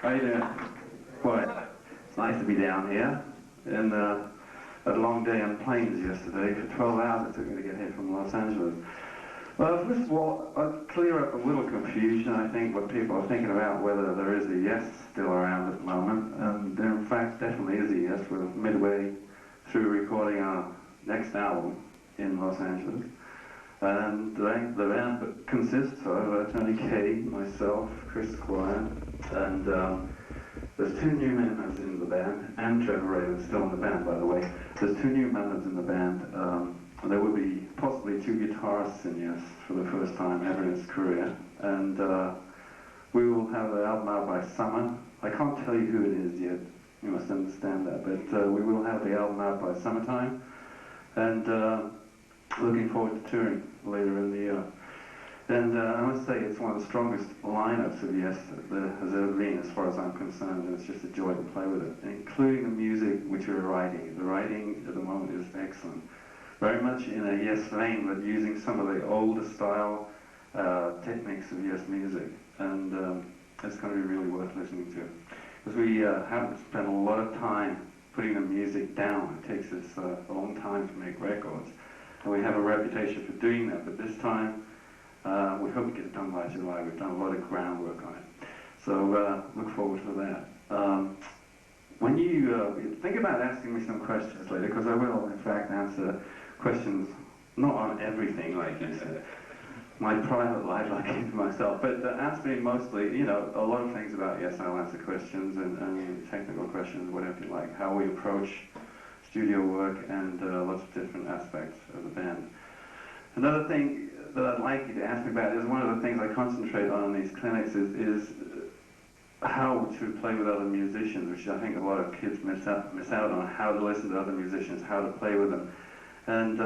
How you doing? Boy, it's nice to be down here. And had a long day on planes yesterday. For 12 hours it took me to get here from Los Angeles. Well, first of all, I'd clear up a little confusion, I think, what people are thinking about whether there is a Yes still around at the moment. And there, in fact, definitely is a Yes. We're midway through recording our next album in Los Angeles. And the band consists of Tony Kay, myself, Chris Squire, and there's two new members in the band, and Trevor Raven's still in the band, by the way. There's two new members in the band. There will be possibly two guitarists in Yes for the first time ever in its career. And we will have the album out by summer. I can't tell you who it is yet, you must understand that, but we will have the album out by summertime. And looking forward to touring later in the year. And I must say it's one of the strongest lineups of Yes that there has ever been as far as I'm concerned, and it's just a joy to play with it, including the music which we're writing. The writing at the moment is excellent. Very much in a Yes vein, but using some of the older style techniques of Yes music. And it's going to be really worth listening to. Because we haven't spent a lot of time putting the music down. It takes us a long time to make records. And we have a reputation for doing that, but this time we hope to get it done by July. We've done a lot of groundwork on it. So look forward to that. When you think about asking me some questions later, because I will in fact answer questions not on everything like you said, my private life I keep to myself, but ask me mostly, you know, a lot of things about Yes. I'll answer questions and technical questions, whatever you like, how we approach studio work and lots of different aspects of the band. Another thing that I'd like you to ask me about is one of the things I concentrate on in these clinics is how to play with other musicians, which I think a lot of kids miss out on, how to listen to other musicians, how to play with them, and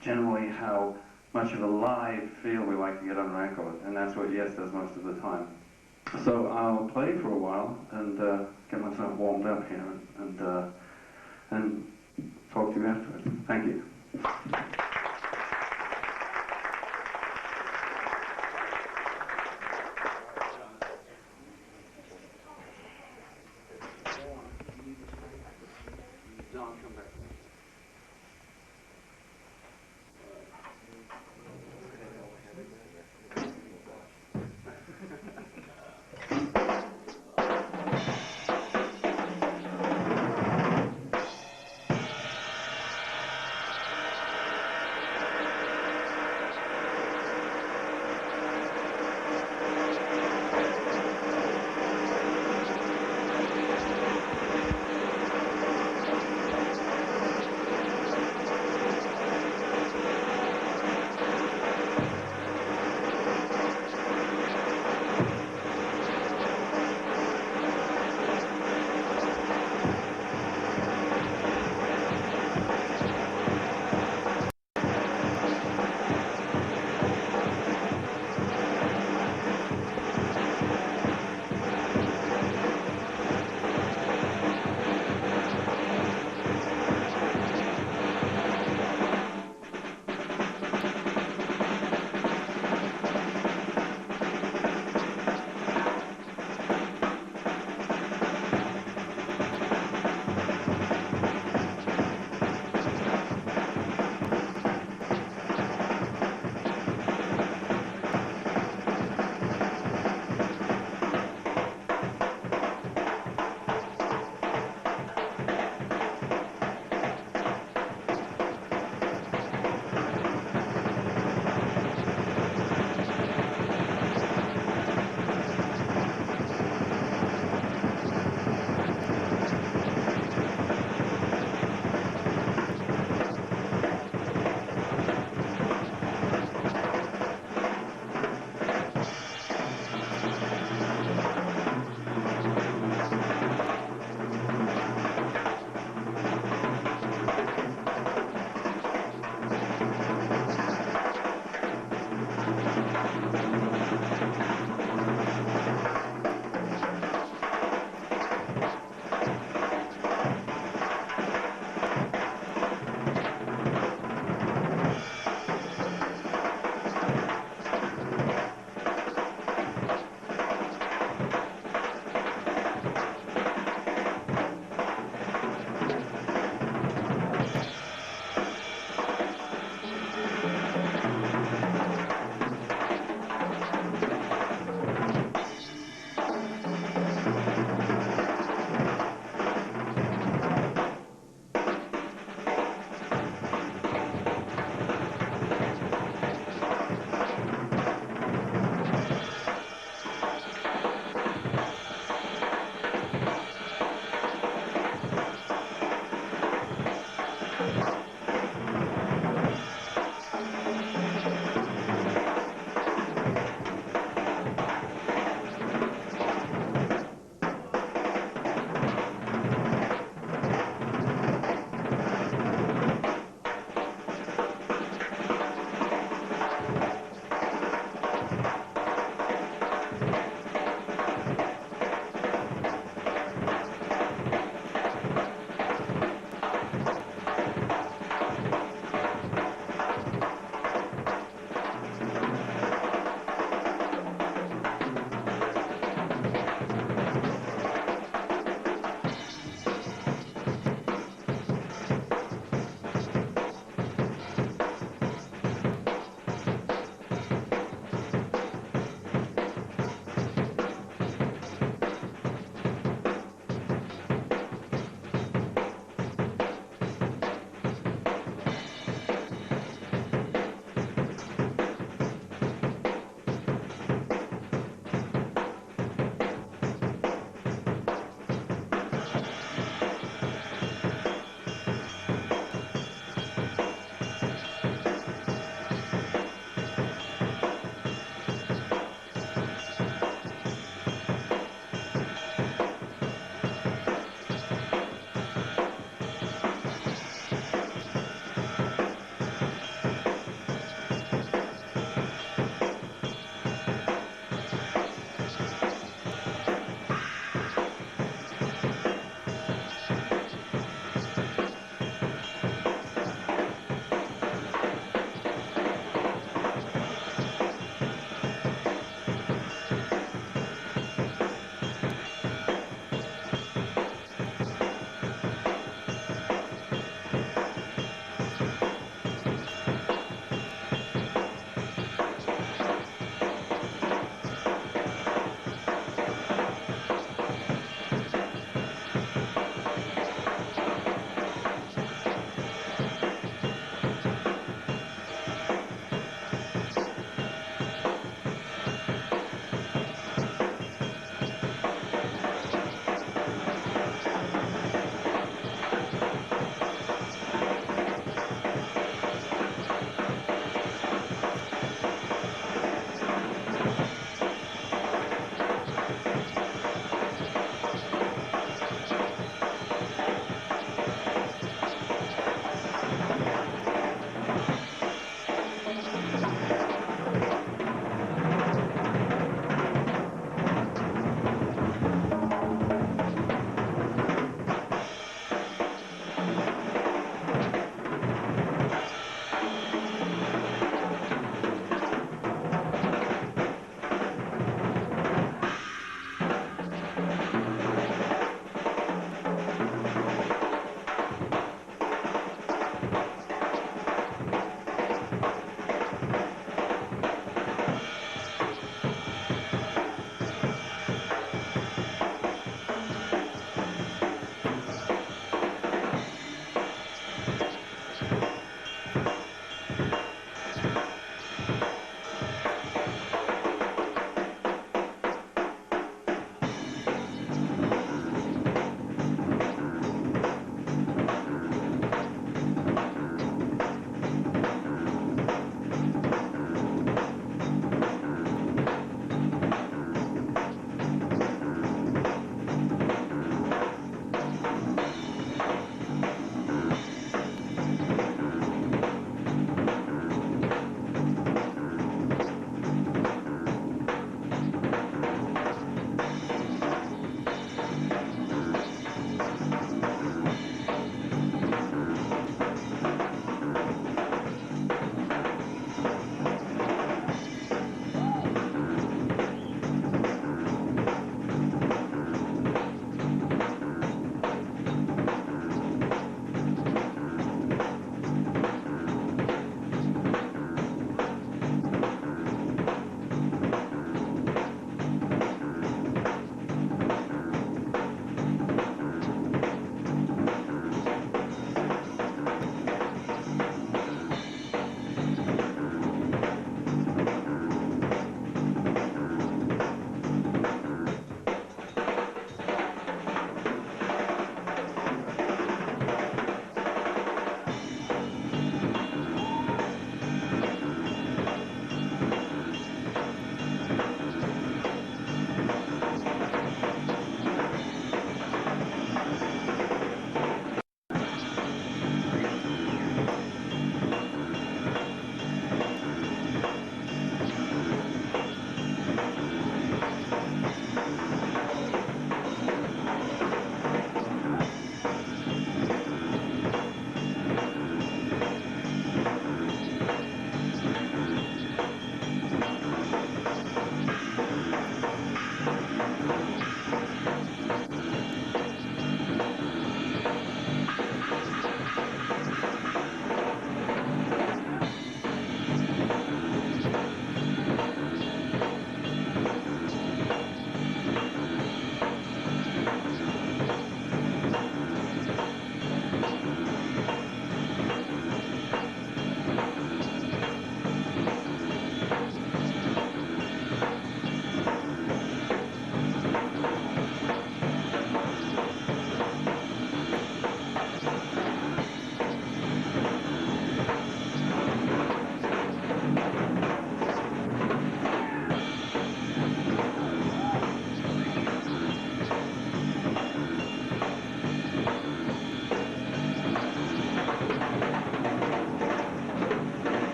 generally how much of a live feel we like to get on record, and that's what Yes does most of the time. So I'll play for a while and get myself warmed up here and talk to you afterwards. Thank you.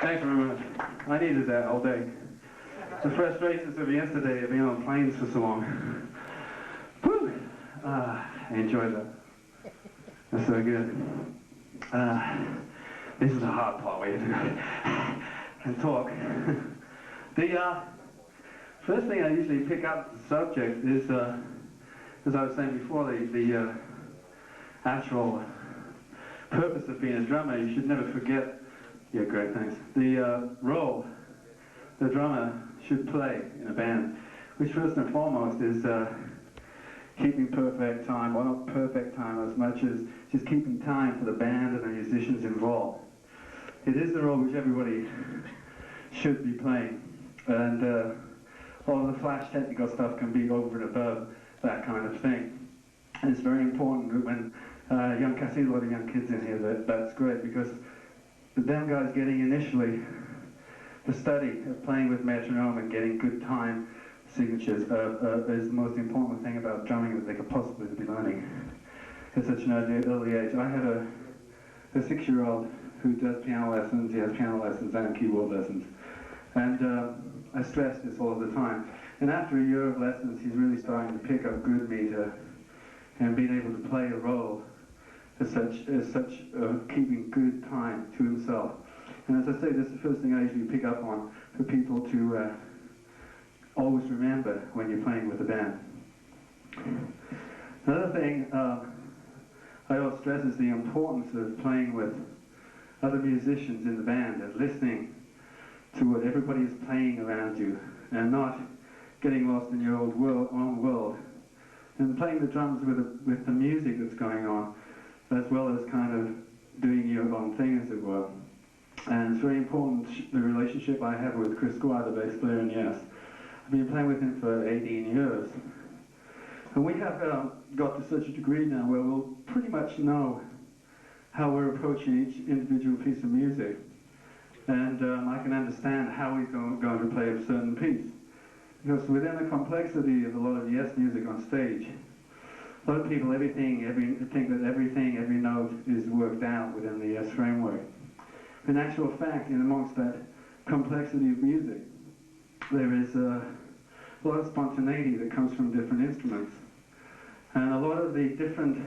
Thanks very much. I needed that all day. The frustrations of yesterday of being on planes for so long. Whew. I enjoyed that. That's so good. This is the hard part where you have to go and talk. The first thing I usually pick up the subject is, as I was saying before, the actual purpose of being a drummer. You should never forget, yeah, great, thanks, the role the drummer should play in a band, which first and foremost is keeping perfect time, well, not perfect time as much as just keeping time for the band and the musicians involved. It is the role which everybody should be playing, and all of the flash technical stuff can be over and above that kind of thing. And it's very important that when I see a lot of young kids in here, that's great, because them guys getting initially the study of playing with metronome and getting good time signatures is the most important thing about drumming that they could possibly be learning at such an early age. I have a 6-year-old who does piano lessons. He has piano lessons and keyboard lessons, and I stress this all the time. And after a year of lessons, he's really starting to pick up good meter and being able to play a role as such keeping good time to himself. And as I say, that's the first thing I usually pick up on for people to always remember when you're playing with a band. Another thing I always stress is the importance of playing with other musicians in the band and listening to what everybody is playing around you and not getting lost in your own world, and playing the drums with the music that's going on, as well as kind of doing your own thing, as it were. And it's very important, the relationship I have with Chris Squire, the bass player in Yes. I've been playing with him for 18 years. And we have got to such a degree now where we'll pretty much know how we're approaching each individual piece of music. And I can understand how we're going to play a certain piece. Because within the complexity of a lot of Yes music on stage, a lot of people, think that every note is worked out within the Yes framework. In actual fact, in amongst that complexity of music, there is a lot of spontaneity that comes from different instruments. And a lot of the different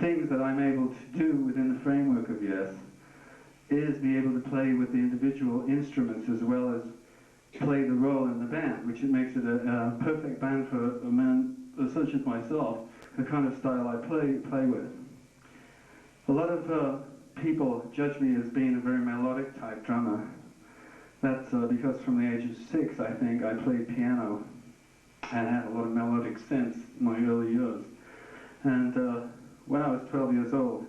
things that I'm able to do within the framework of Yes is be able to play with the individual instruments as well as play the role in the band, which makes it a perfect band for a man such as myself, the kind of style I play with. A lot of people judge me as being a very melodic type drummer. That's because from the age of 6, I think, I played piano and had a lot of melodic sense in my early years. And when I was 12 years old,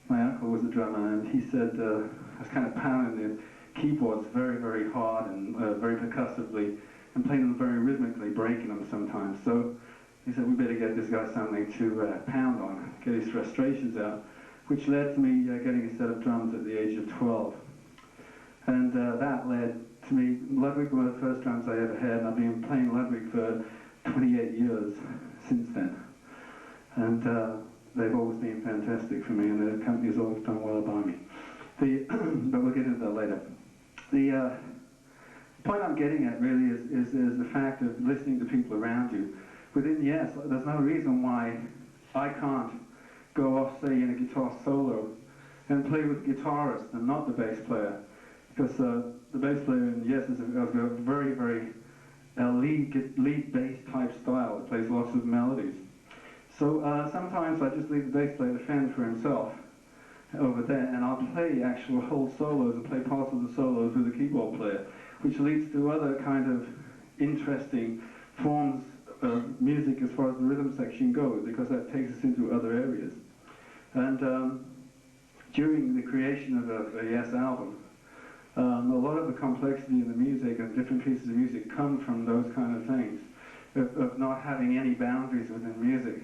my uncle was a drummer, and he said, I was kind of pounding the keyboards very, very hard and very percussively, and playing them very rhythmically, breaking them sometimes. So he said, we better get this guy something to pound on, get his frustrations out, which led to me getting a set of drums at the age of 12. And that led to me, Ludwig were the first drums I ever had, and I've been playing Ludwig for 28 years since then. And they've always been fantastic for me, and the company's always done well by me. But we'll get into that later. The point I'm getting at really is the fact of listening to people around you. Within Yes, there's no reason why I can't go off, say, in a guitar solo and play with the guitarist and not the bass player. Because the bass player in Yes has a very, very lead bass type style. It plays lots of melodies. So sometimes I just leave the bass player to fend for himself over there, and I'll play actual whole solos and play parts of the solos with the keyboard player, which leads to other kind of interesting forms of music as far as the rhythm section goes, because that takes us into other areas. And during the creation of a Yes album, a lot of the complexity in the music and different pieces of music come from those kind of things, of not having any boundaries within music,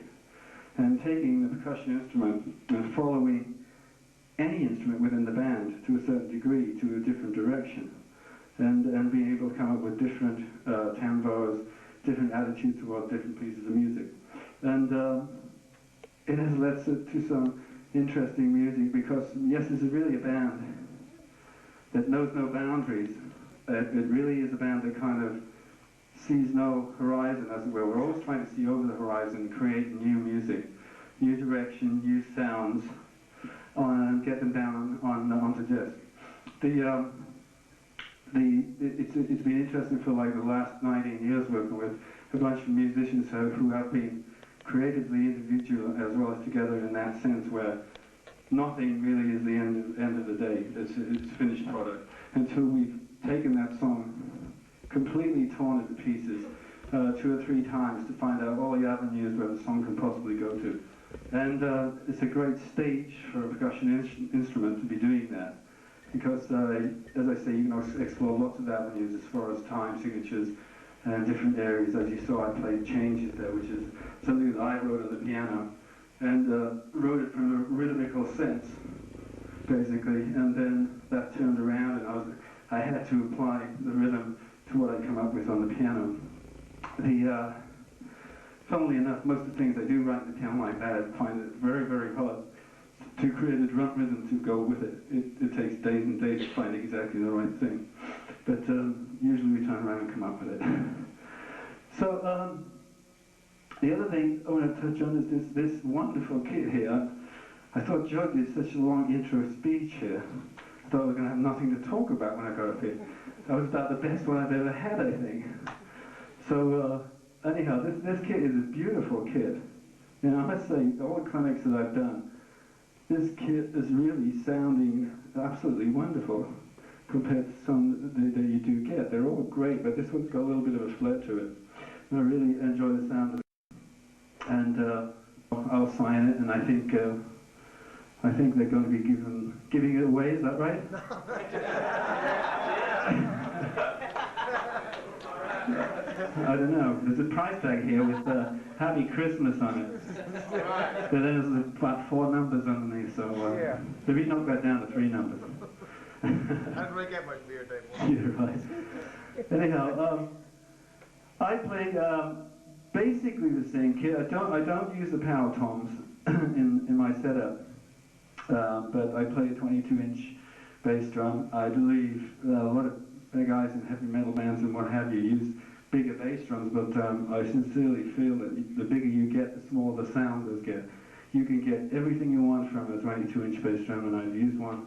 and taking the percussion instrument and following any instrument within the band to a certain degree, to a different direction, and being able to come up with different tempos, different attitudes toward different pieces of music. And it has led to some interesting music, because Yes is really a band that knows no boundaries. It really is a band that kind of sees no horizon, as it were. We're always trying to see over the horizon and create new music, new direction, new sounds, and get them down onto disc. It's been interesting for like the last 19 years working with a bunch of musicians who have been creatively individual as well as together in that sense where nothing really is the end of the day. It's finished product. Until we've taken that song, completely torn it to pieces 2 or 3 times to find out all the avenues where the song can possibly go to. And it's a great stage for a percussion instrument to be doing that. Because, as I say, you can explore lots of avenues as far as time signatures and different areas. As you saw, I played changes there, which is something that I wrote on the piano, and wrote it from a rhythmical sense, basically. And then that turned around, and I had to apply the rhythm to what I'd come up with on the piano. Funnily enough, most of the things I do write on the piano like that, I find it very, very hard to create a drum rhythm to go with it. It takes days and days to find exactly the right thing. But usually we turn around and come up with it. So the other thing I want to touch on is this wonderful kit here. I thought Joe did such a long intro speech here. I thought I was going to have nothing to talk about when I got up here. That was about the best one I've ever had, I think. So anyhow, this kit is a beautiful kit. You know, I must say, all the clinics that I've done, this kit is really sounding absolutely wonderful compared to some that you do get. They're all great, but this one's got a little bit of a flair to it. And I really enjoy the sound of it. And I'll sign it, and I think they're going to be giving it away. Is that right? I don't know. There's a price tag here with Happy Christmas on it. But there's about 4 numbers underneath, so maybe knock that down to 3 numbers. I didn't really get much beer, Dave. Yeah, right. Anyhow, I play basically the same kit. I don't use the power toms in my setup, but I play a 22-inch bass drum. I believe a lot of guys in heavy metal bands and what have you use bigger bass drums, but I sincerely feel that the bigger you get, the smaller the sounders get. You can get everything you want from a 22-inch bass drum, and I've used one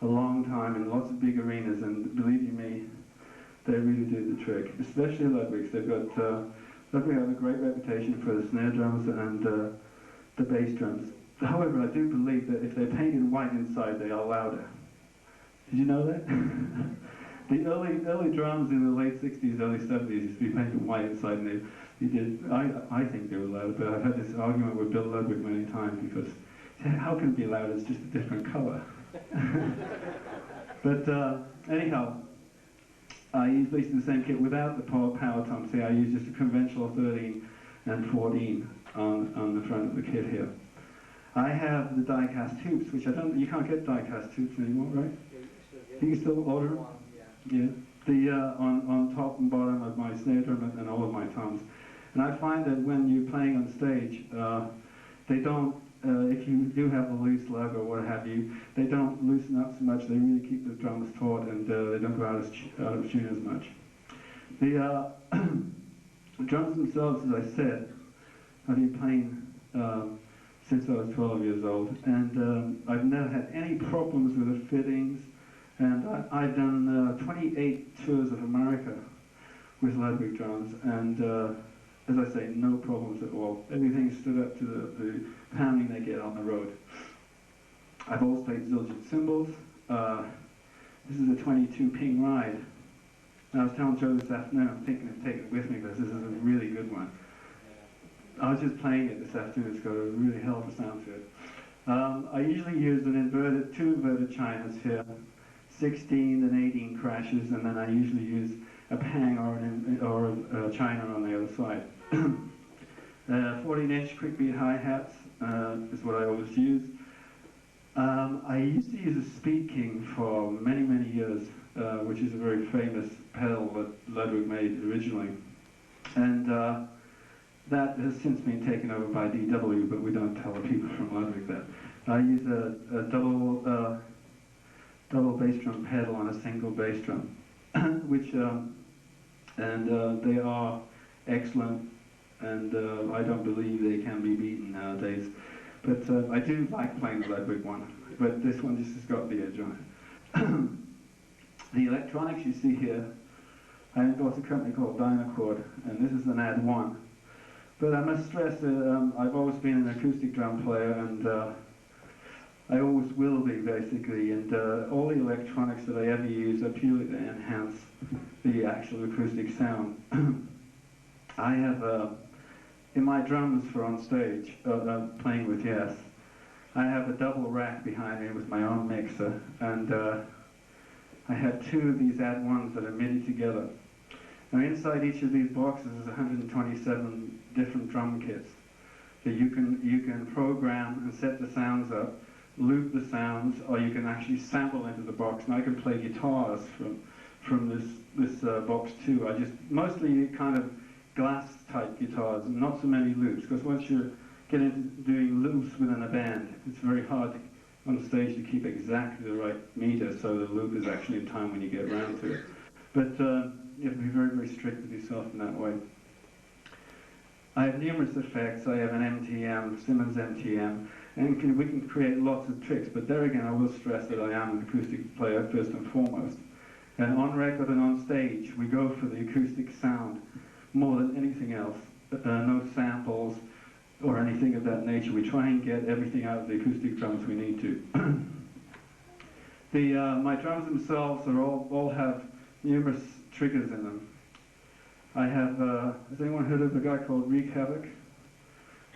a long time in lots of big arenas, and believe you me, they really do the trick, especially Ludwig's. They've got, Ludwig have a great reputation for the snare drums and the bass drums. However, I do believe that if they're painted white inside, they are louder. Did you know that? The early drums in the late 60s, early 70s used to be painted white inside, and I think they were louder, but I've had this argument with Bill Ludwig many times because how can it be louder? It's just a different color. But anyhow, I use basically the same kit without the power tom. See, I use just a conventional 13 and 14 on the front of the kit here. I have the die-cast tubes, which you can't get die-cast tubes anymore, right? You can still order them? Yeah. The on top and bottom of my snare drum and all of my toms. And I find that when you're playing on stage, they don't, if you do have a loose lug or what have you, they don't loosen up so much. They really keep the drums taut, and they don't go out of tune as much. The drums themselves, as I said, I've been playing since I was 12 years old, and I've never had any problems with the fittings. And I've done 28 tours of America with Ludwig drums, and as I say, no problems at all. Everything stood up to the pounding they get on the road. I've always played Zildjian cymbals. This is a 22 ping ride. And I was telling Joe this afternoon, I'm thinking of taking it with me because this is a really good one. I was just playing it this afternoon. It's got a really hell of a sound to it. I usually use two inverted chinas here. 16 and 18 crashes, and then I usually use a pang or a china on the other side. 14-inch quick beat hi-hats is what I always use. I used to use a Speed King for many, many years, which is a very famous pedal that Ludwig made originally. And that has since been taken over by DW, but we don't tell the people from Ludwig that. I use a double double bass drum pedal on a single bass drum, which they are excellent, and I don't believe they can be beaten nowadays. But I do like playing the Ludwig one, but this one just has got the edge on it. The electronics you see here, I endorsed a company called Dynacord, and this is an Ad 1. But I must stress that I've always been an acoustic drum player, and I always will be, basically, and all the electronics that I ever use are purely to enhance the actual acoustic sound. I have, in my drums for on stage, playing with Yes, I have a double rack behind me with my own mixer, and I have two of these Ad 1s that are MIDI together. Now inside each of these boxes is 127 different drum kits that you can program and set the sounds up, loop the sounds, or you can actually sample into the box. And I can play guitars from this box too. I just mostly kind of glass type guitars, and not so many loops, because once you get into doing loops within a band, it's very hard on stage to keep exactly the right meter so the loop is actually in time when you get around to it. But you have to be very, very strict with yourself in that way. I have numerous effects. I have an MTM, Simmons MTM, and we can create lots of tricks, but there again I will stress that I am an acoustic player first and foremost. And on record and on stage, we go for the acoustic sound more than anything else. No samples or anything of that nature. We try and get everything out of the acoustic drums we need to. My drums themselves are all have numerous triggers in them. I have, has anyone heard of a guy called Wreak Havoc?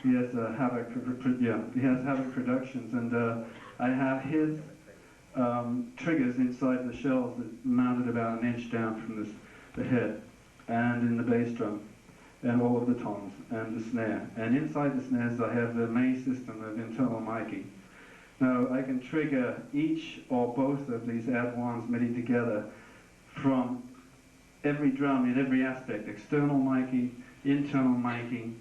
He has Havoc Productions, and I have his triggers inside the shells that mounted about an inch down from the head, and in the bass drum, and all of the toms, and the snare. And inside the snares I have the main system of internal miking. Now I can trigger each or both of these Ad 1s MIDI together from every drum in every aspect, external miking, internal miking,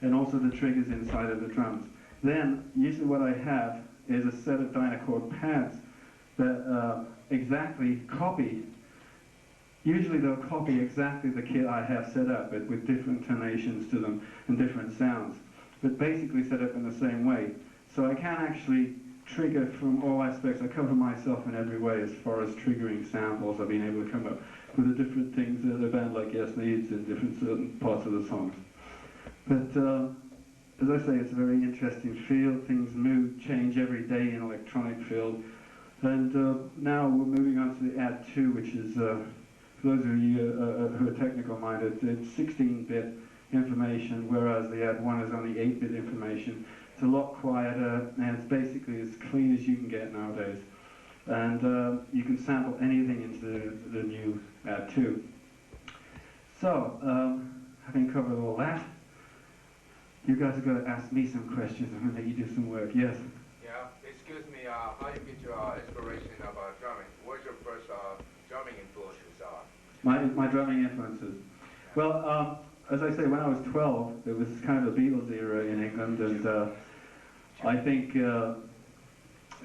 and also the triggers inside of the drums. Then, usually what I have is a set of Dynacord pads that exactly copy, usually they'll copy exactly the kit I have set up, but with different tonations to them and different sounds, but basically set up in the same way. So I can actually trigger from all aspects. I cover myself in every way as far as triggering samples. I've been able to come up with the different things that a band like Yes needs in different certain parts of the songs. But as I say, it's a very interesting field. Things move, change every day in electronic field. And now we're moving on to the Ad 2, which is, for those of you who are technical minded, it's 16-bit information, whereas the Ad 1 is only 8-bit information. It's a lot quieter, and it's basically as clean as you can get nowadays. And you can sample anything into the new Ad 2. So, having covered all that, you guys have got to ask me some questions. I'm going to let you do some work. Yes? Yeah, excuse me, how you get your inspiration about drumming? What's your first drumming influences are? My drumming influences. Well, as I say, when I was 12, it was kind of a Beatles era in England, and I think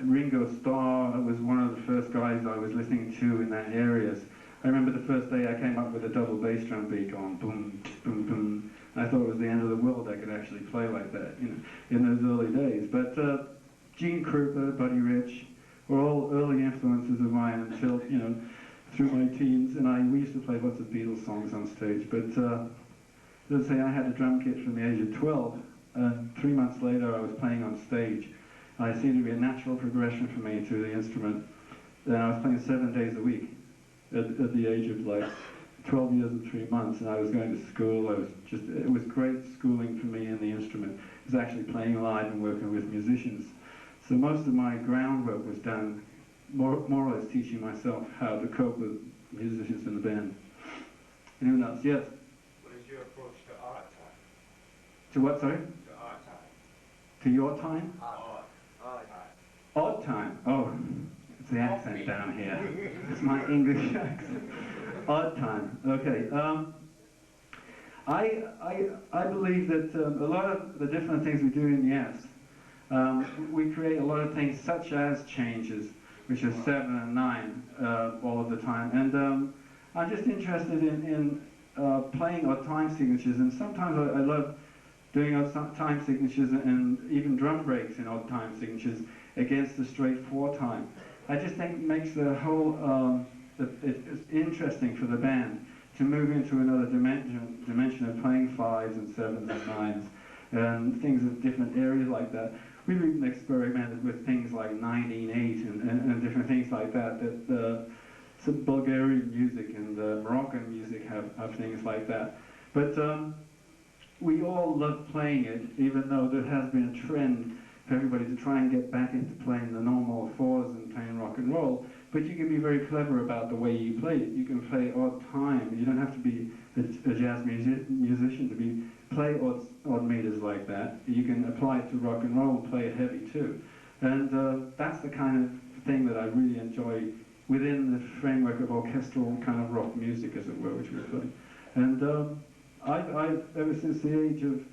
Ringo Starr was one of the first guys I was listening to in that area. I remember the first day I came up with a double bass drum beat going boom, boom, boom. I thought it was the end of the world I could actually play like that, you know, in those early days. But Gene Krupa, Buddy Rich were all early influences of mine until, you know, through my teens. And we used to play lots of Beatles songs on stage. But let's say I had a drum kit from the age of 12. 3 months later I was playing on stage. I seemed to be a natural progression for me through the instrument. And I was playing 7 days a week at the age of like 12 years and 3 months, and I was going to school. It was great schooling for me in the instrument. It was actually playing live and working with musicians. So most of my groundwork was done more or less teaching myself how to cope with musicians in the band. Anyone else? Yes? What is your approach to art time? To what, sorry? To art time. To your time? Art. Odd time? Oh, it's the accent down here. It's my English accent. Odd time. Okay. I believe that a lot of the different things we do in Yes, we create a lot of things such as changes, which is 7 and 9 all of the time. And I'm just interested in playing odd time signatures, and sometimes I love doing odd time signatures and even drum breaks in odd time signatures against the straight 4 time. I just think it makes the whole, it's interesting for the band to move into another dimension of playing 5s and 7s and 9s and things of different areas like that. We've even experimented with things like 9/8 and different things like that, some Bulgarian music and Moroccan music have things like that. But we all love playing it, even though there has been a trend for everybody to try and get back into playing the normal 4s and playing rock and roll. But you can be very clever about the way you play it. You can play odd time. You don't have to be a jazz musician to play odd meters like that. You can apply it to rock and roll and play it heavy too. And that's the kind of thing that I really enjoy within the framework of orchestral kind of rock music, as it were, which we play. And I've ever since the age of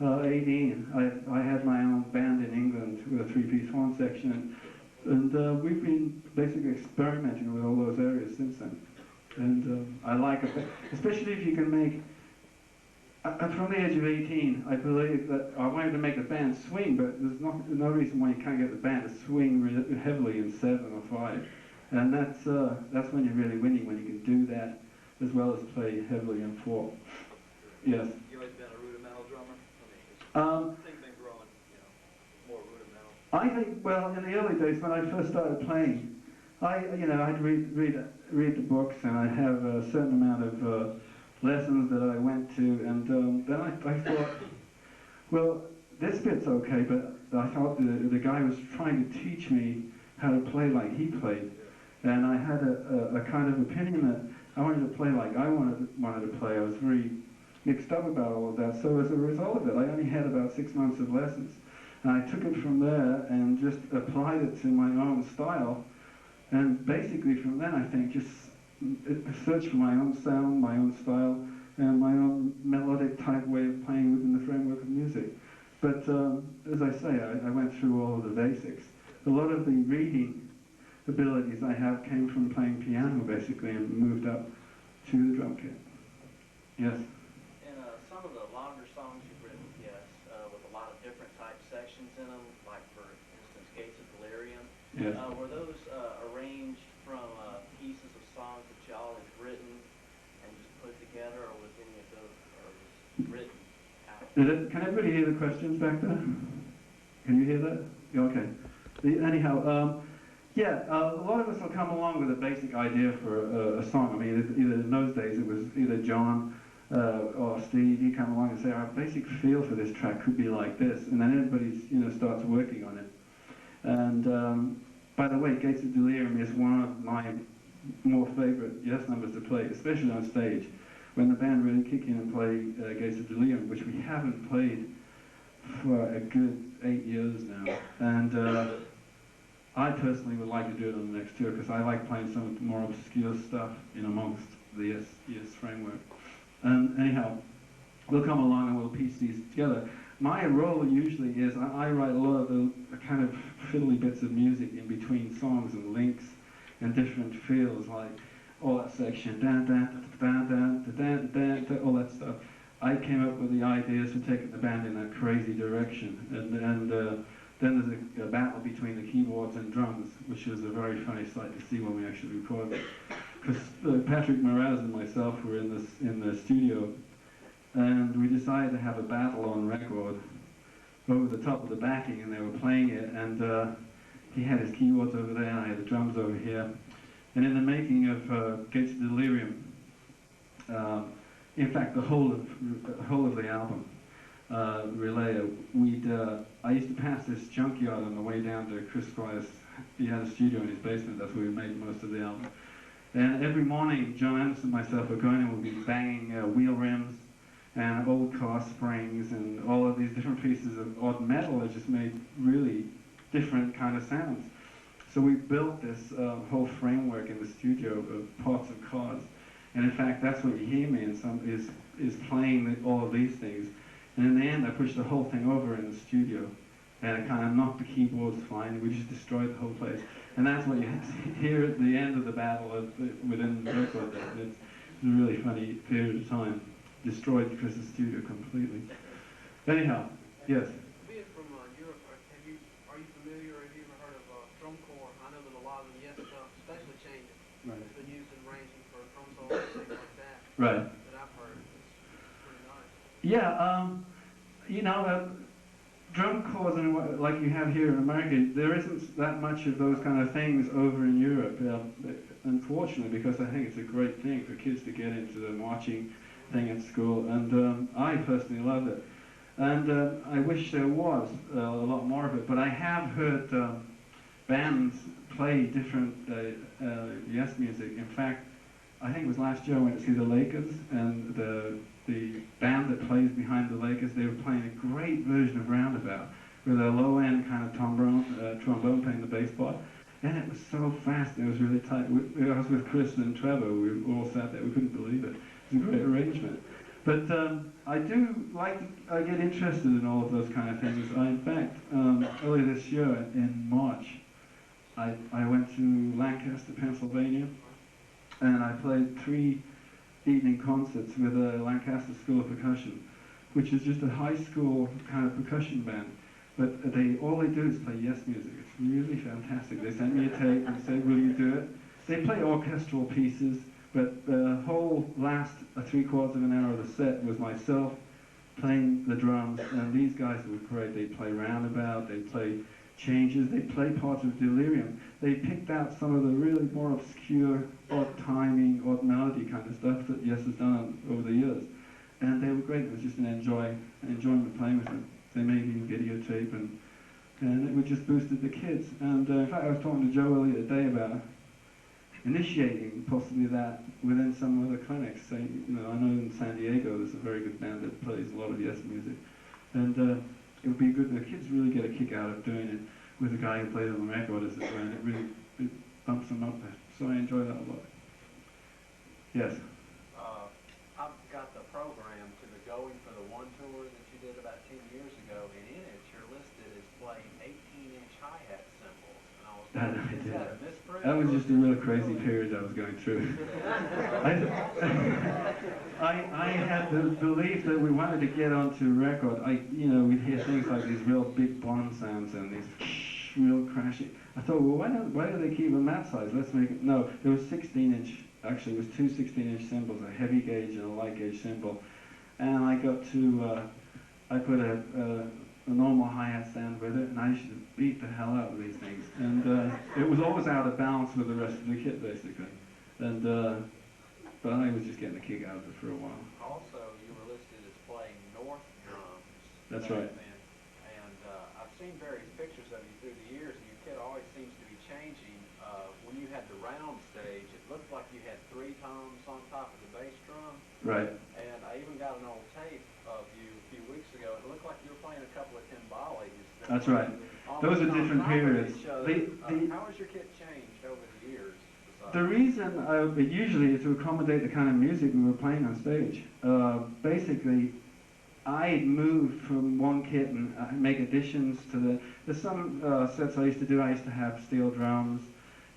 18, I had my own band in England with a 3-piece horn section, and we've been basically experimenting with all those areas since then. And I like it, especially if you can make. From the age of 18, I believe that I wanted to make the band swing, but there's no reason why you can't get the band to swing heavily in 7 or 5. And that's when you're really winning, when you can do that as well as play heavily in 4. Yes. You always been a rudimental drummer? I mean, things been growing, more rudimental. I think, well, in the early days when I first started playing, I'd read the books, and I'd have a certain amount of lessons that I went to, and then I thought, well, this bit's okay, but I thought the guy was trying to teach me how to play like he played, and I had a kind of opinion that I wanted to play like I wanted to play. I was very mixed up about all of that, so as a result of it, I only had about 6 months of lessons, and I took it from there and just applied it to my own style, and basically from then I think just search for my own sound, my own style, and my own melodic type way of playing within the framework of music. But as I say, I went through all of the basics. A lot of the reading abilities I have came from playing piano, basically, and moved up to the drum kit. Yes? And some of the longer songs you've written, yes, with a lot of different type sections in them, like for instance, Gates of Delirium. Yes. Were those arranged from pieces of songs that y'all had written and just put together, or was any of those written out? Can everybody hear the questions back there? Can you hear that? Yeah, okay. Anyhow, a lot of us will come along with a basic idea for a song. I mean, either in those days it was either John or Steve. You come along and say, our basic feel for this track could be like this, and then everybody starts working on it. And by the way, Gates of Delirium is one of my more favorite Yes numbers to play, especially on stage, when the band really kick in and play Gates of Delirium, which we haven't played for a good 8 years now. And I personally would like to do it on the next tour, because I like playing some of the more obscure stuff in amongst the Yes framework. And anyhow, we'll come along and we'll piece these together. My role usually is I write a lot of the kind of fiddly bits of music in between songs and links and different feels, like all that section, all that stuff. I came up with the ideas for taking the band in that crazy direction, and then there's a battle between the keyboards and drums, which is a very funny sight to see when we actually recorded it. Because Patrick Moraz and myself were in the studio, and we decided to have a battle on record over the top of the backing, and they were playing it, and he had his keyboards over there, and I had the drums over here. And in the making of Gates of Delirium, in fact, the whole of the album, Relay, I used to pass this junkyard on the way down to Chris Squire's. He had a studio in his basement. That's where we made most of the album. And every morning, John Anderson and myself were going and we'd be banging wheel rims and old car springs and all of these different pieces of odd metal that just made really different kind of sounds. So we built this whole framework in the studio of parts of cars. And in fact, that's what you hear me in some is playing all of these things. And in the end, I pushed the whole thing over in the studio and it kind of knocked the keyboards flying. We just destroyed the whole place. And that's what you hear at the end of the battle within the record. It's a really funny period of time. Destroyed Chris's studio completely. Anyhow, yes? Being from Europe, are you familiar, or have you ever heard of drum corps? I know that a lot of the Yes stuff, especially changes, Right. has been used in arranging for drum solos and things like that. Right. That I've heard. It's pretty nice. Yeah, you know, drum corps, like you have here in America, there isn't that much of those kind of things over in Europe, unfortunately, because I think it's a great thing for kids to get into the marching thing at school, and I personally love it. And I wish there was a lot more of it, but I have heard bands play different Yes music. In fact, I think it was last year I went to see the Lakers, and the band that plays behind the Lakers, they were playing a great version of Roundabout with a low-end kind of trombone playing the bass part, and it was so fast, it was really tight. I was with Chris and Trevor, we all sat there, we couldn't believe it. It was a great arrangement. But I do like, I get interested in all of those kind of things. In fact, earlier this year in March, I went to Lancaster, Pennsylvania, and I played 3 evening concerts with the Lancaster School of Percussion, which is just a high school kind of percussion band. But all they do is play Yes music. It's really fantastic. They sent me a tape and said, will you do it? They play orchestral pieces, but the whole last 3/4 of an hour of the set was myself playing the drums, and these guys were great. They play Roundabout, they play Changes, they play parts of Delirium. They picked out some of the really more obscure, odd timing, odd melody kind of stuff that Yes has done over the years. And they were great. It was just an enjoyment playing with them. They made me videotape, and it just boosted the kids. And in fact, I was talking to Joe earlier today about initiating possibly that within some other clinics. So, you know, I know in San Diego there's a very good band that plays a lot of Yes music, and it would be good. The kids really get a kick out of doing it with a guy who played on the record as well, and it bumps them up there. So I enjoy that a lot. Yes. I've got the program to the Going for the One tour that you did about 10 years ago, and in it you're listed as playing 18-inch hi-hat cymbals. And I was wondering, is that a misprint? That was just a real crazy period I was going through. I had the belief that we wanted to get onto record. We'd hear things like these real big Bond sounds and these real crashing. I thought, well, why do they keep them that size? Let's make it. No, there was 16-inch. Actually, it was 2 16-inch cymbals, a heavy gauge and a light gauge cymbal. And I got to, I put a normal hi-hat stand with it, and I used to beat the hell out of these things. And it was always out of balance with the rest of the kit, basically. And but I was just getting a kick out of it for a while. Also, you were listed as playing North drums. That's right. And I've seen various pictures of you through the years, and your kit always seems to be changing. When you had the round stage, it looked like you had 3 toms on top of the bass drum. Right. And I even got an old tape of you a few weeks ago. It looked like you were playing a couple of timbales. That's right. Those are different periods. How has your kit changed over the years? The reason usually is to accommodate the kind of music we were playing on stage. Basically, I moved from one kit and make additions to there's some sets I used to do. I used to have steel drums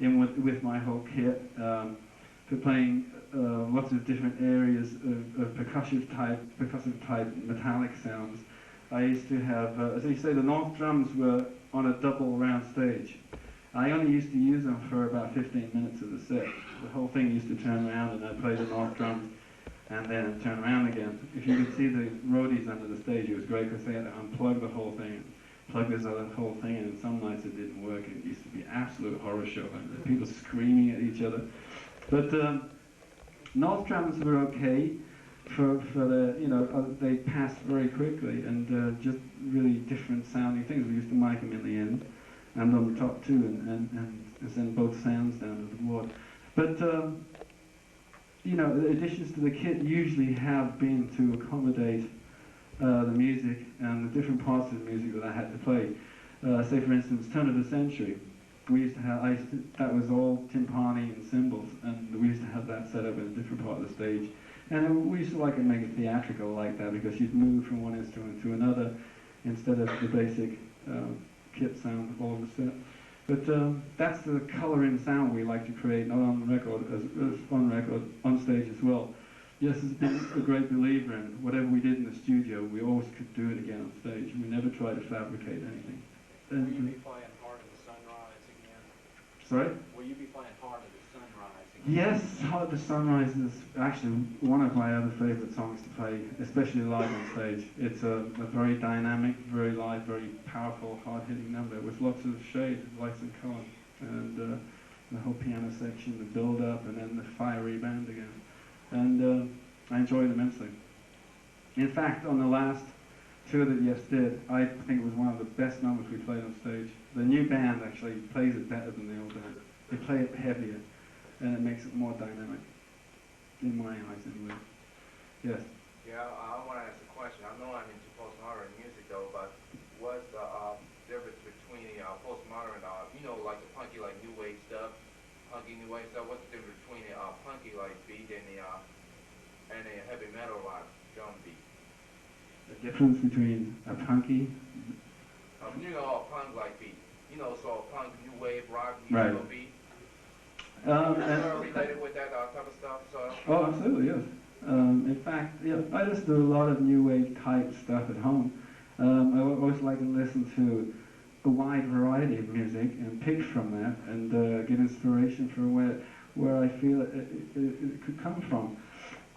in with my whole kit for playing lots of different areas of percussive type metallic sounds. I used to have, as you say, the North drums were on a double round stage. I only used to use them for about 15 minutes of the set. The whole thing used to turn around, and I'd play the North drums and then turn around again. If you could see the roadies under the stage, it was great because they had to unplug the whole thing, plug this other whole thing in, and some nights it didn't work, and it used to be an absolute horror show, and people screaming at each other. But North drums were okay for the, they passed very quickly, and just really different sounding things. We used to mic them in the end, and on the top too, and send both sounds down to the ward. But the additions to the kit usually have been to accommodate the music and the different parts of the music that I had to play. Say for instance, turn of the century. We used to have, that was all timpani and cymbals, and we used to have that set up in a different part of the stage. And we used to make it theatrical like that, because you'd move from one instrument to another instead of the basic kit sound all over the set. But that's the coloring sound we like to create, not on record, as on record, on stage as well. Yes, has been a great believer in whatever we did in the studio, we always could do it again on stage. We never try to fabricate anything. Will you be playing Heart of the Sunrise again? Sorry? Will you be playing Heart of the Sunrise again? Yes, Heart of the Sunrise is actually one of my other favourite songs to play, especially live on stage. It's a very dynamic, very live, very powerful, hard-hitting number with lots of shade, lights and colour, and the whole piano section, the build-up, and then the fiery band again. And I enjoyed it immensely. In fact, on the last tour that Yes did, I think it was one of the best numbers we played on stage. The new band actually plays it better than the old band. They play it heavier, and it makes it more dynamic, in my eyes anyway. Yes? Yeah, I want to ask a question. I know I'm into postmodern music though, but what's the difference between the postmodern, like the punky, like new wave stuff, punky new wave stuff? What's the difference between the punky like beat and the heavy metal like drum beat? The difference between a punky... A punk like beat. So a punk, new wave, rock, right. beat. And related with that type of stuff? So. Oh, absolutely, yes. In fact, yeah, I just do a lot of new wave type stuff at home. I always like to listen to a wide variety of music and pick from that and get inspiration for where I feel it could come from.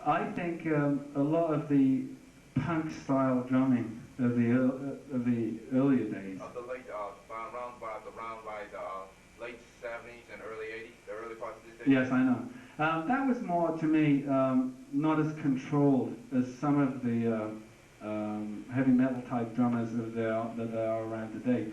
I think a lot of the punk style drumming of the earlier days. Of the late, around the late 70s and early 80s, the early parts of this decade? Yes, I know. That was more, to me, not as controlled as some of the heavy metal type drummers that are around today.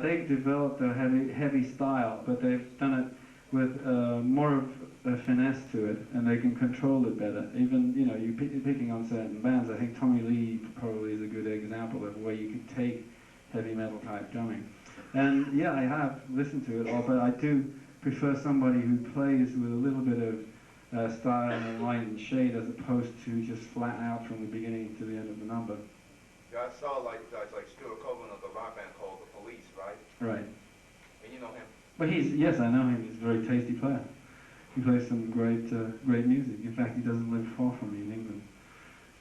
They've developed a heavy style, but they've done it with more of a finesse to it, and they can control it better. Even, you're picking on certain bands. I think Tommy Lee probably is a good example of where you could take heavy metal type drumming. And yeah, I have listened to it all, but I do prefer somebody who plays with a little bit of style and light and shade as opposed to just flat out from the beginning to the end of the number. Yeah, I saw like Stuart Copeland of the rock band called The Police, right? Right. And you know him? But yes, I know him. He's a very tasty player. He plays some great music. In fact, he doesn't live far from me in England.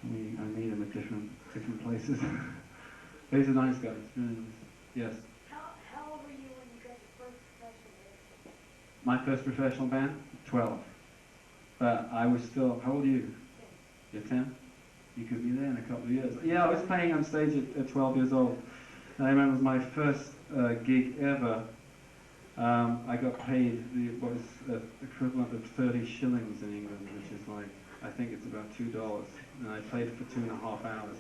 I meet him at different places. He's a nice guy. He's really nice. Yes. How old were you when you got your first professional band? My first professional band? 12. But I was still, how old are you? 10. You're 10? You could be there in a couple of years. Yeah, I was playing on stage at 12 years old. And I remember it was my first gig ever. I got paid what was the equivalent of 30 shillings in England, which is like, I think it's about $2. And I played for 2.5 hours.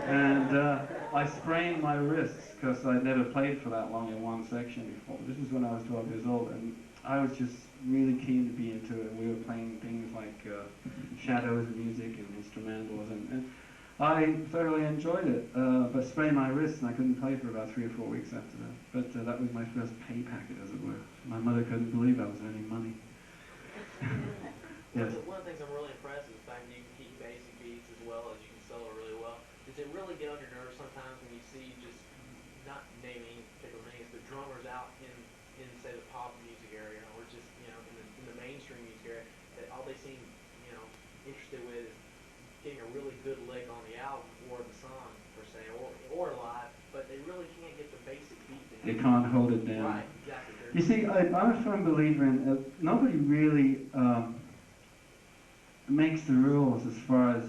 And I sprained my wrists because I'd never played for that long in one section before. This is when I was 12 years old, and I was just really keen to be into it. We were playing things like shadows music and instrumentals, and I thoroughly enjoyed it, but sprained my wrists and I couldn't play for about 3 or 4 weeks after that. But that was my first pay packet, as it were. My mother couldn't believe I was earning money. Yes. One of the things I'm really impressed is the fact that you can keep basic beats as well as you can solo really well. Does it really get on your nerves sometimes when you see just, not naming particular names, but drummers out in say the pop music area or just, in the mainstream music area, that all they seem, interested with is getting a really good lick on the album or the song per se, or live, but they really can't get the basic beat down. They can't hold it down. Right, exactly. You see, I'm a firm believer in nobody really makes the rules as far as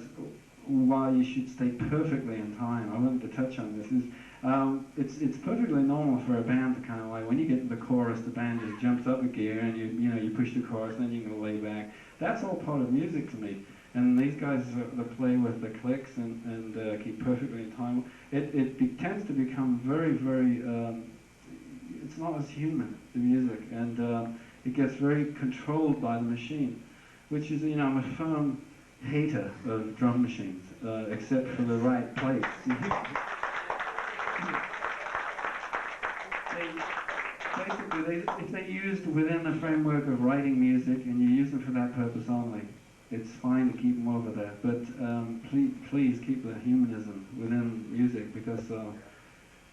why you should stay perfectly in time. I wanted to touch on this. It's perfectly normal for a band to kind of like, when you get to the chorus, the band just jumps up a gear and you push the chorus, and then you can lay back. That's all part of music to me. And these guys that play with the clicks and keep perfectly in time, it tends to become very, very, it's not as human, the music, and it gets very controlled by the machine, which is, I'm a firm hater of drum machines, except for the right place. Basically, if they're used within the framework of writing music and you use them for that purpose only, it's fine to keep them over there. But please keep the humanism within music, because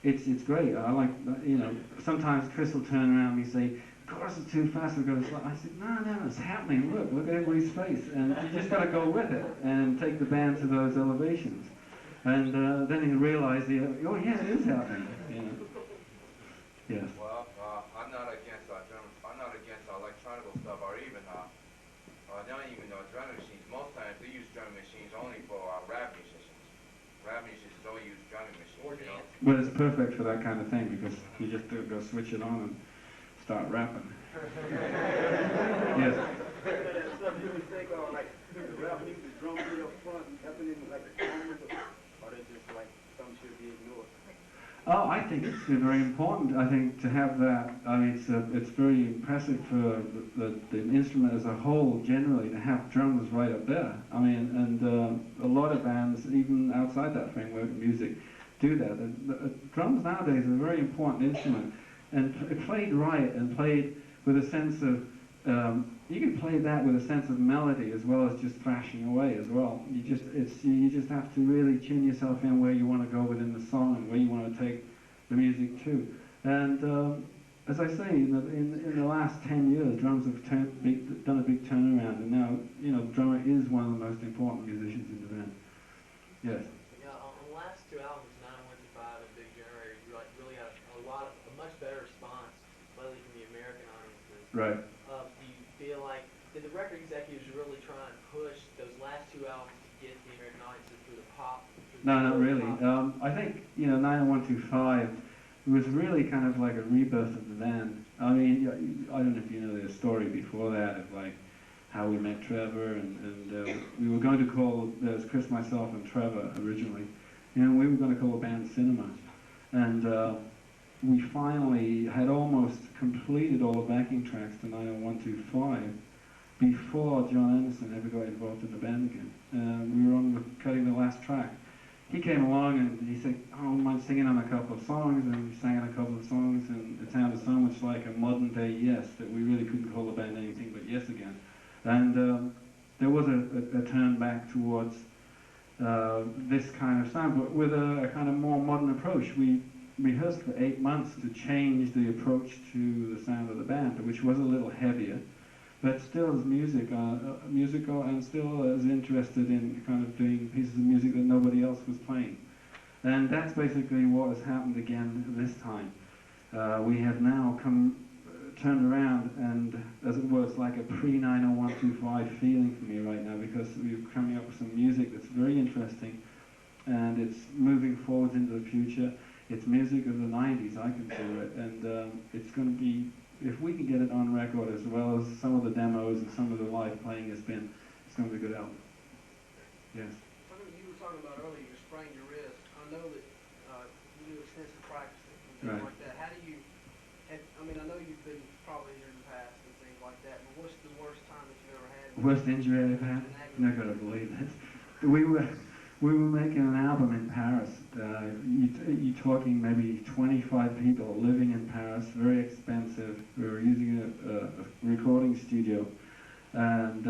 it's great. I like, you know, sometimes Chris will turn around and he say, chorus is too fast, we'll go slow. I said, no, it's happening. Look at everybody's face. And you just got to go with it and take the band to those elevations. And then you realize, oh yeah, it is happening. You know. Yes. Well, I'm not against I'm not against electronic stuff or even not even drum machines. Most times they use drum machines only for rap musicians. Rap musicians don't use drum machines. You know? Well, it's perfect for that kind of thing because you just go switch it on and start rapping. Yes. Stuff you would think like rap music, drum beat up front, nothing in like the songs, or they just like some should be ignored. Oh, I think it's very important. I think to have that. I mean, it's very impressive for the instrument as a whole, generally, to have drums right up there. I mean, and a lot of bands, even outside that framework of music, do that. Drums nowadays are a very important instrument, and played right and played with a sense of. You can play that with a sense of melody as well as just thrashing away as well. You just have to really tune yourself in where you want to go within the song and where you want to take the music to. And as I say, in the last 10 years, drums have done a big turnaround, and now the drummer is one of the most important musicians in the band. Yes. Yeah, on the last two albums, 915 and Big Generator, you really got a much better response, lately from the American audiences. Right. Do you feel like, did the record executives really try and push those last two albums to get the American audiences through the pop? No, not really. I think 90125 was really kind of like a rebirth of the band. I mean, I don't know if you know the story before that of like how we met Trevor, and we were going to call, there was Chris, myself, and Trevor originally, and we were going to call the band Cinema, and we finally had almost completed all the backing tracks to 90125 before John Anderson ever got involved in the band again. We were cutting the last track. He came along and he said, oh, I don't mind singing on a couple of songs, and we sang on a couple of songs, and it sounded so much like a modern day Yes that we really couldn't call the band anything but Yes again. And there was a turn back towards this kind of sound, but with a kind of more modern approach. We rehearsed for 8 months to change the approach to the sound of the band, which was a little heavier, but still as musical, and still as interested in kind of doing pieces of music that nobody else was playing. And that's basically what has happened again this time. We have now turned around, and as it were, it's like a pre-90125 feeling for me right now, because we're coming up with some music that's very interesting, and it's moving forward into the future. It's music of the 90s, I consider it, and it's going to be, if we can get it on record as well as some of the demos and some of the live playing has been, it's going to be a good album. Yes. Something you were talking about earlier, you sprained your wrist. I know that you do extensive practicing and things Right. like that. How do you, I mean, I know you've been probably injured in the past and things like that, but what's the worst time that you've ever had? Worst injury I've had? I'm not going to believe it. We were making an album in Paris. You're talking maybe 25 people living in Paris, very expensive. We were using a recording studio. And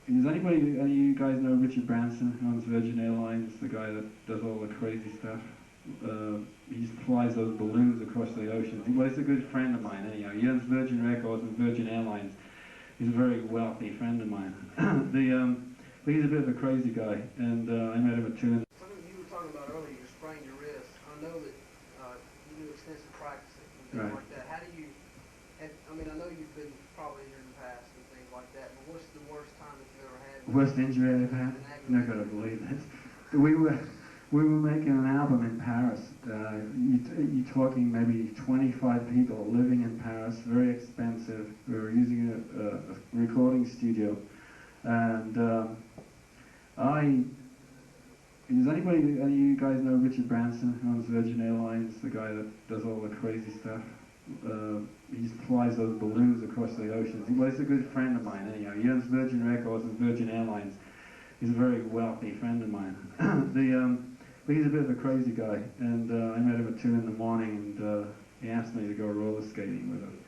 any of you guys know Richard Branson, who owns Virgin Airlines, the guy that does all the crazy stuff? He flies those balloons across the ocean. Well, he's a good friend of mine anyhow. He owns Virgin Records and Virgin Airlines. He's a very wealthy friend of mine. He's a bit of a crazy guy, and I met him at 2 in the... Something you were talking about earlier, you sprained your wrist. I know that you do extensive practicing and things Right. like that. How do you, I mean, I know you've been probably injured in the past and things like that, but what's the worst time that you've ever had? Worst injury I've had? I'm not going to believe it. We were making an album in Paris. You're talking maybe 25 people living in Paris, very expensive. We were using a recording studio, and any of you guys know Richard Branson, who owns Virgin Airlines, the guy that does all the crazy stuff? He flies those balloons across the ocean. Well, he's a good friend of mine anyhow. He owns Virgin Records and Virgin Airlines. He's a very wealthy friend of mine. He's a bit of a crazy guy, and I met him at 2 in the morning, and he asked me to go roller skating with him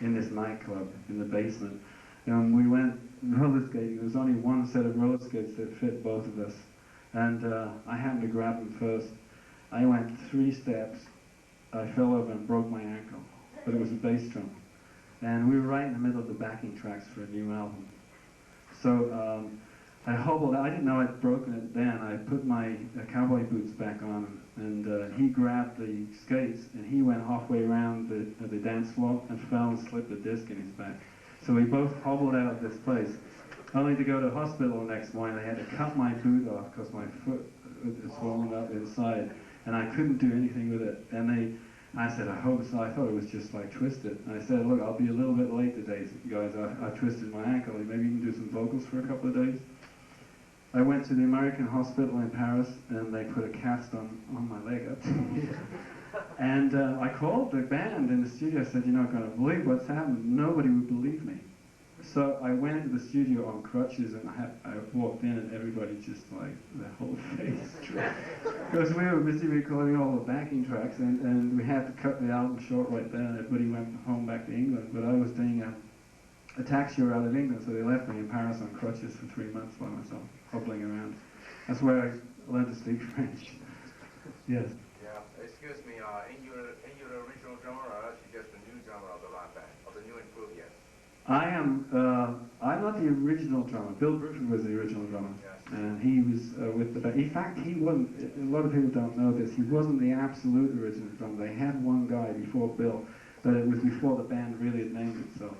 in this nightclub in the basement. And we went roller skating. There was only one set of roller skates that fit both of us. and I happened to grab him first. I went 3 steps, I fell over and broke my ankle, but it was a bass drum. And we were right in the middle of the backing tracks for a new album. So I hobbled, I didn't know I'd broken it then. I put my cowboy boots back on, and he grabbed the skates, and he went halfway around the dance floor and fell and slipped a disc in his back. So we both hobbled out of this place, only to go to hospital the next morning. They had to cut my boot off because my foot was swollen up inside, and I couldn't do anything with it. And I said, I hope so. I thought it was just like twisted. And I said, look, I'll be a little bit late today, guys. I twisted my ankle. Maybe you can do some vocals for a couple of days. I went to the American hospital in Paris, and they put a cast on my leg up to here. And I called the band in the studio. I said, you're not going to believe what's happened. Nobody would believe me. So I went into the studio on crutches, and I walked in, and everybody just like, their whole face dropped. Because we were busy recording all the backing tracks, and we had to cut the album short right there, and everybody went home back to England. But I was doing a tax year out of England, so they left me in Paris on crutches for 3 months by myself, hobbling around. That's where I learned to speak French. Yes. Yeah, excuse me, in your original drummer, or actually just the new drummer of the live band, of the new and improved, yes? I'm not the original drummer. Bill Griffin was the original drummer. Yes. And he was with the band. In fact, he wasn't, a lot of people don't know this, he wasn't the absolute original drummer. They had one guy before Bill, but it was before the band really had named itself.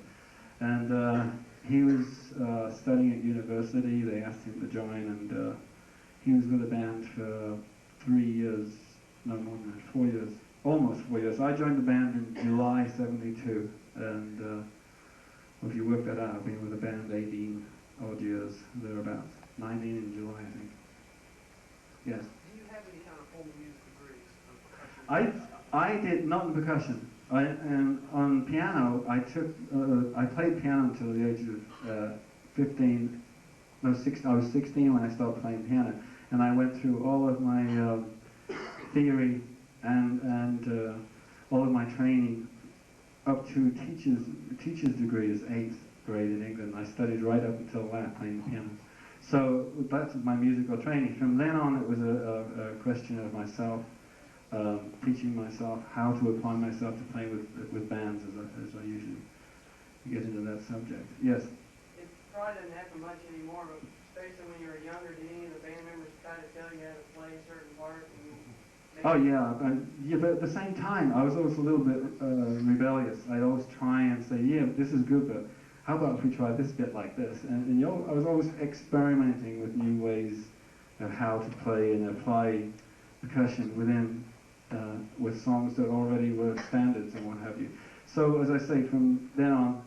And he was studying at university. They asked him to join, and he was with the band for 3 years, no more than that, 4 years, almost 4 years. I joined the band in July '72, and if you work that out, I've been with the band 18 odd years, thereabouts. 19 in July, I think. Yes? Do you have any kind of formal music degrees? I did, not in percussion. On piano, I played piano until the age of 15, no, 16, I was 16 when I started playing piano. And I went through all of my theory and all of my training up to teacher's degree as 8th grade in England. I studied right up until that, playing the piano. So that's my musical training. From then on, it was a question of myself, teaching myself how to apply myself to playing with bands as I usually get into that subject. Yes? It probably doesn't happen much anymore, but especially when you were younger, did any of the band members try to tell you how to play a certain part? Oh yeah, but at the same time, I was always a little bit rebellious. I'd always try and say, yeah, this is good, but how about if we try this bit like this? And I was always experimenting with new ways of how to play and apply percussion within, with songs that already were standards and what have you. So as I say, from then on,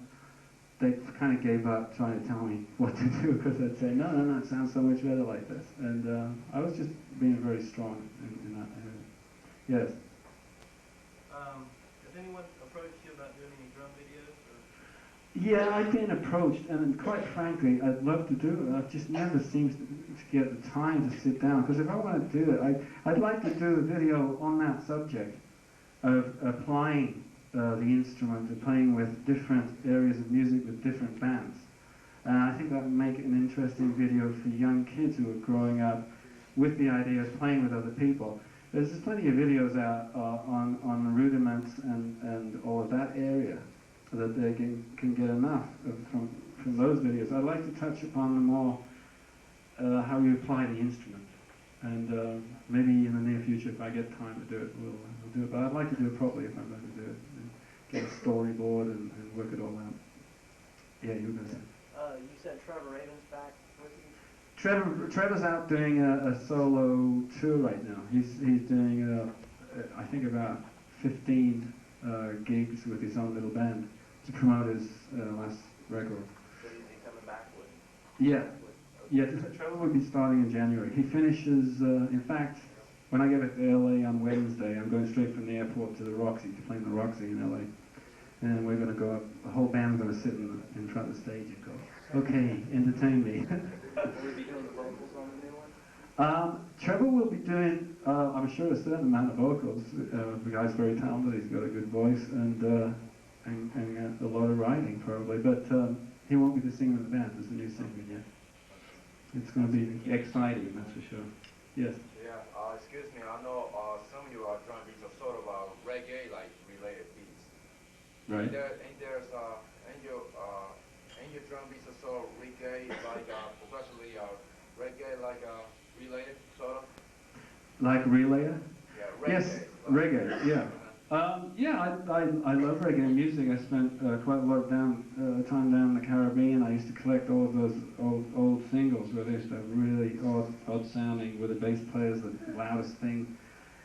they kind of gave up trying to tell me what to do, because I'd say, no, it sounds so much better like this. And I was just being very strong in that area. Yes? Has anyone approached you about doing any drum videos? Or? Yeah, I've been approached, and quite frankly, I'd love to do it. I've just never seemed to get the time to sit down, because if I want to do it, I'd like to do a video on that subject of applying the instrument and playing with different areas of music with different bands. And I think that would make it an interesting video for young kids who are growing up with the idea of playing with other people. There's plenty of videos out on rudiments and all of that area that they can get enough from those videos. I'd like to touch upon the more how you apply the instrument. And maybe in the near future, if I get time to do it, we'll do it. But I'd like to do it properly if I'm going to do it. And get a storyboard and work it all out. Yeah, you were going to say. You said Trevor Raven's back with you? Trevor's out doing a solo tour right now. He's doing, I think, about 15 gigs with his own little band to promote his last record. So is he coming back with? Yeah. Yeah, Trevor will be starting in January. He finishes, in fact, when I get back to LA on Wednesday, I'm going straight from the airport to the Roxy, to play in the Roxy in LA. And we're going to go up, the whole band's going to sit in front of the stage and go, okay, entertain me. Will we be doing the vocals on the new one? Trevor will be doing, I'm sure, a certain amount of vocals. The guy's very talented, he's got a good voice, and a lot of writing probably, but he won't be the singer of the band, there's a new singer yet. It's going to be exciting, that's for sure. Yes. Yeah, excuse me, I know some of your drum beats are sort of reggae-like related beats. Right. And your drum beats are sort of reggae, like progressively reggae-like related, sort of? Like relayer? Yeah, reggae. Yes, reggae, yeah. Yeah, I love reggae music. I spent quite a lot of time down in the Caribbean. I used to collect all of those old singles where they used to have really odd sounding, where the bass player's the loudest thing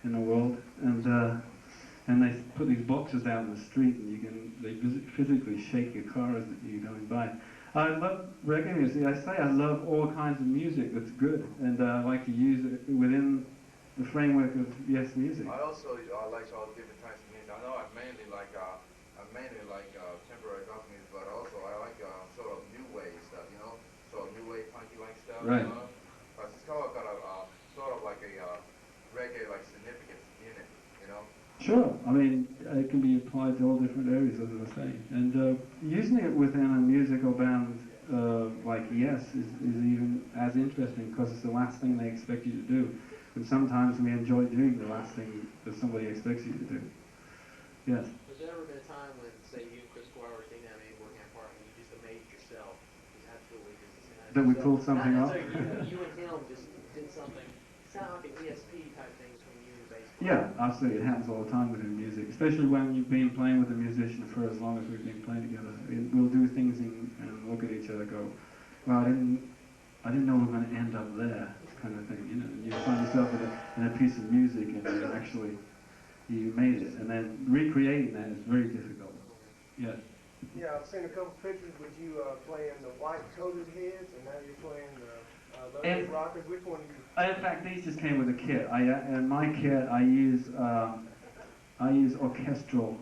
in the world. And they put these boxes out in the street, and they physically shake your car as you're going by. I love reggae music. I love all kinds of music that's good, and I like to use it within the framework of yes music. I also like all different types of music. I know I mainly like temporary gospel music, but also I like sort of new wave stuff, you know, sort of new wave funky like stuff. Right. But it's got a sort of like a reggae like significance in it, you know. Sure. I mean, it can be applied to all different areas, as I was saying. And using it within a musical band like Yes is even as interesting because it's the last thing they expect you to do. And sometimes we enjoy doing the last thing that somebody expects you to do. Yes. Has there ever been a time when, say, you and Chris Squire were sitting down and working on part and you just amazed yourself? Just absolutely just That we pulled something off? You and him just did something, sound like an ESP type thing between you and bass player. Yeah, absolutely. It happens all the time within music, especially when you've been playing with a musician for as long as we've been playing together. We'll do things and look at each other and go, well, I didn't know we were going to end up there, kind of thing, you know. And you find yourself in a piece of music and you made it. And then recreating that is very difficult. Yes. Yeah, I've seen a couple pictures with you playing the white-coated heads, and now you're playing the Lovely Rockers. Which one are you? In fact, these just came with a kit. In my kit, I use orchestral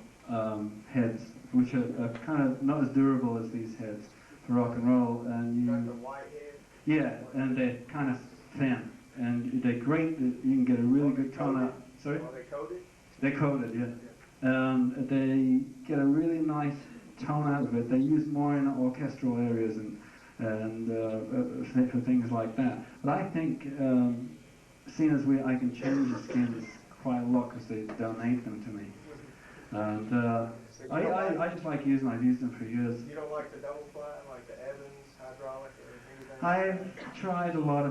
heads, which are kind of not as durable as these heads for rock and roll. And Got the white head? yeah, and they're kind of thin, and they're great. You can get a really good tone out. Sorry? Are they coated? They're coated, yeah. They get a really nice tone out of it. They use more in orchestral areas and for things like that. But I think, seeing as I can change the skins quite a lot because they donate them to me. And I just like using them. I've used them for years. You don't like the double fly, like the Evans hydraulic or anything? I've tried a lot of them.